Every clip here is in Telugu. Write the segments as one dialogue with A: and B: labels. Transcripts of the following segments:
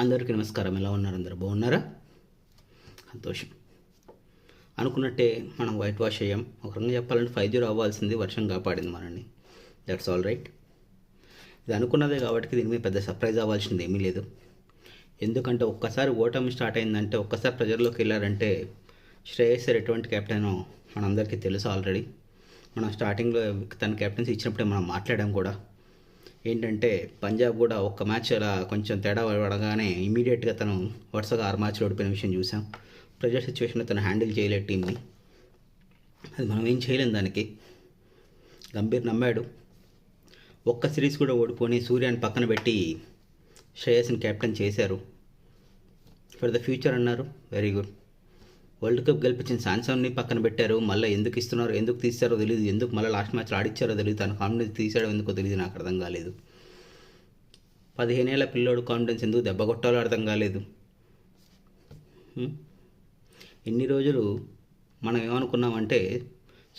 A: అందరికీ నమస్కారం. ఎలా ఉన్నారు? అందరూ బాగున్నారా? సంతోషం. అనుకున్నట్టే మనం వైట్ వాష్ అయ్యాం. ఒక రకంగా చెప్పాలంటే 5-0 అవ్వాల్సింది వర్షం కాపాడింది మనల్ని. That's all right. ఇది అనుకున్నదే కాబట్టి దీని మీద పెద్ద సర్ప్రైజ్ అవ్వాల్సింది ఏమీ లేదు. ఎందుకంటే ఒక్కసారి ఓటమి స్టార్ట్ అయిందంటే, ఒక్కసారి ప్రజల్లోకి వెళ్ళారంటే శ్రేయస్ ఎటువంటి కెప్టెనో మనందరికీ తెలుసు ఆల్రెడీ. మనం స్టార్టింగ్లో తన కెప్టెన్సీ ఇచ్చినప్పుడే మనం మాట్లాడాం కూడా. ఏంటంటే పంజాబ్ కూడా ఒక్క మ్యాచ్ అలా కొంచెం తేడా పడగానే ఇమీడియట్గా తను వరుసగా 6 మ్యాచ్లు ఓడిపోయిన విషయం చూసాం. ప్రెజర్ సిచ్యువేషన్లో తను హ్యాండిల్ చేయలేదు టీంని. అది మనం ఏం చేయలేం దానికి. గంభీర్ నమ్మాడు. ఒక్క సిరీస్ కూడా ఓడిపోయి సూర్యాని పక్కన పెట్టి శ్రేయస్ని కెప్టెన్ చేశారు. ఫర్ ద ఫ్యూచర్ అన్నారు. Very good. వరల్డ్ కప్ గెలిపించిన శాంసన్ని పక్కన పెట్టారు. మళ్ళీ ఎందుకు ఇస్తున్నారో, ఎందుకు తీస్తారో తెలియదు. ఎందుకు మళ్ళీ లాస్ట్ మ్యాచ్లో ఆడిచ్చారో తెలియదు. తన కాన్ఫిడెన్స్ తీసాడో ఎందుకో తెలియదు. నాకు అర్థం కాలేదు. 15 ఏళ్ల పిల్లోడు కాన్ఫిడెన్స్ ఎందుకు దెబ్బ కొట్టాలో అర్థం కాలేదు. ఎన్ని రోజులు మనం ఏమనుకున్నామంటే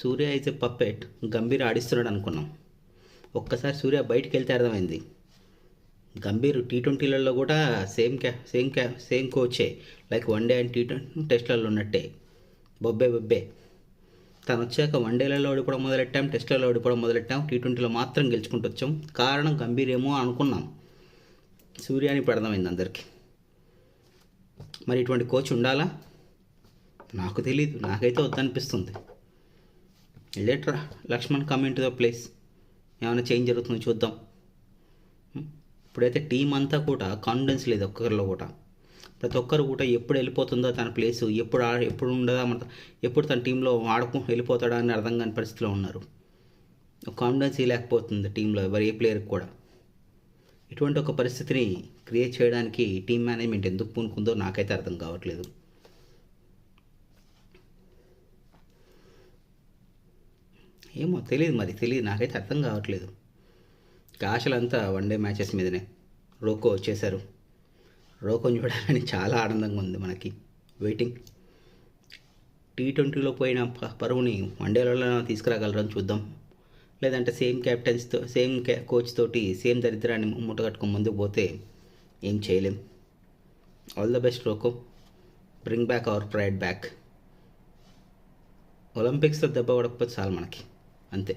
A: Surya is a puppet, Gambhir ఆడిస్తున్నాడు అనుకున్నాం. ఒక్కసారి సూర్య బయటికి వెళ్తే అర్థమైంది. గంభీర్ T20లలో కూడా సేమ్ కోచే, లైక్ వన్డే అండ్ T20 టెస్ట్లలో ఉన్నట్టే. బొబ్బే తను వచ్చాక వన్డేలలో ఓడిపోవడం మొదలెట్టాం, టెస్ట్లలో ఓడిపోవడం మొదలెట్టాం, T20లో మాత్రం గెలుచుకుంటూ వచ్చాం. కారణం గంభీర్ ఏమో అనుకున్నాం. సూర్యాని ఇప్పుడు అర్థమైంది అందరికీ. మరి ఇటువంటి కోచ్ ఉండాలా? నాకు తెలీదు. నాకైతే వద్దనిపిస్తుంది. Later Laxman come in to the place. ఏమైనా చేంజ్ జరుగుతుందో చూద్దాం. ఇప్పుడైతే టీం అంతా కూడా కాన్ఫిడెన్స్ లేదు ఒక్కరిలో కూడా. ప్రతి ఒక్కరు కూడా ఎప్పుడు వెళ్ళిపోతుందో తన ప్లేసు, ఎప్పుడు ఉండదా, ఎప్పుడు తన టీంలో వెళ్ళిపోతాడా అని అర్థం కాని పరిస్థితిలో ఉన్నారు. కాన్ఫిడెన్స్ లేకపోతుంది టీంలో ఏ ప్లేయర్కి కూడా. ఇటువంటి ఒక పరిస్థితిని క్రియేట్ చేయడానికి టీం మేనేజ్మెంట్ ఎందుకు పూనుకుందో నాకైతే అర్థం కావట్లేదు. ఏమో తెలియదు నాకైతే అర్థం కావట్లేదు. ఆశలంతా వన్డే మ్యాచెస్ మీదనే. రోకో వచ్చేశారు. రోకోని చూడాలని చాలా ఆనందంగా ఉంది మనకి. వెయిటింగ్. T20లో పోయిన పరువుని వన్డేలలో తీసుకురాగలరని చూద్దాం. లేదంటే సేమ్ కోచ్ తోటి సేమ్ దరిద్రాన్ని మూటగట్టుకొని ముందుకు పోతే ఏం చేయలేం. All the best roko. Bring back our pride back. ఒలింపిక్స్లో దెబ్బ పడకపోతే చాలు మనకి, అంతే.